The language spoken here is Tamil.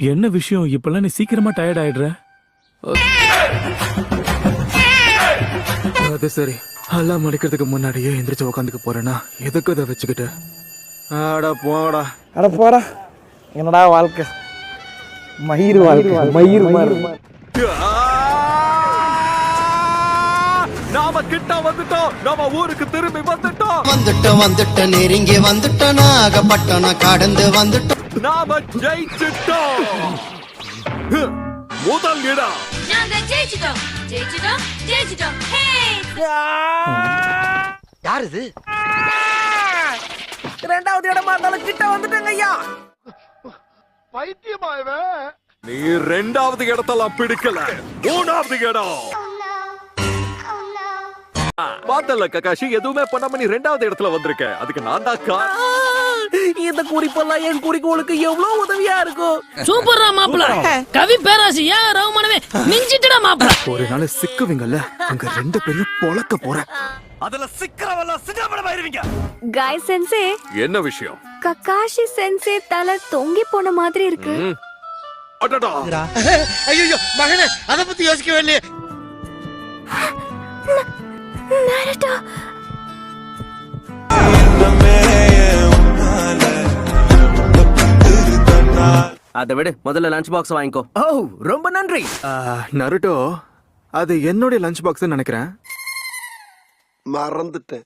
என்ன விஷயம் இப்பெல்லாம் நீ சீக்கிரமா டயர்ட் ஆயிடுற? அது சரி, எல்லாம் அடிக்கிறதுக்கு முன்னாடியே எந்திரிச்சு உக்காந்துக்க போறேன்னா எதுக்கு அதை வச்சுக்கிட்டு? ஆடா போடா. அட போடா, என்னடா வாழ்க்கை, மயிர் வாழ்க்கை, மயிர் மாதிரி. நாம கிட்ட வந்துட்டோம், நம்ம ஊருக்கு திரும்பி வந்துட்டோம். வந்துட்டோம் நெருங்கி வந்துட்டோம், நாகப்பட்டினம் கடந்து வந்துட்டோம். நாம ஜெயிச்சிட்டோம். முதல் இடம் நாங்க ஜெயிச்சிட்டோம் ஜெயிச்சிட்டோம் ஜெயிச்சிட்டோம். ஹே யார் இது? ரெண்டாவது இடமா இருந்தாலும் கிட்ட வந்துட்டேங்க ஐயா. நீ ரெண்டாவது இடத்தெல்லாம் பிடிக்கல, மூணாவது இடம். பார்த்தல ககாஷி, எதுவுமே பண்ணாம நீ ரெண்டாவது இடத்துல வந்திருக்க. அதுக்கு நான் தான் இந்த குறிப்பெல்லாம் என் குறிக்கோளுக்கு எவ்வளவு உதவியா இருக்கும். சூப்பர்ரா மாப்பிள, கவி பேராசி ஏன் ரவுமனவே மிஞ்சிட்டடா மாப்பிள. ஒரு நாள் சிக்குவீங்கல்ல, அங்க ரெண்டு பேரும் பொளக்க போறேன். அதுல சிக்கறவெல்லாம் சின்னப்படமாயிருவீங்க. காய் சென்சே, என்ன விஷயம்? ககாஷி சென்சே தலை தொங்கி போன மாதிரி இருக்கு. அடடா, ஐயோ மகனே, அத பத்தி யோசிக்கவே இல்லையே. நரட்டா, அதை விடு, முதல்ல லஞ்ச் பாக்ஸ் வாங்கிக்கோ. ஓ ரொம்ப நன்றி. நருட்டோ, அது என்னுடைய லஞ்ச் பாக்ஸ் நினைக்கிறேன். மறந்துட்டேன்.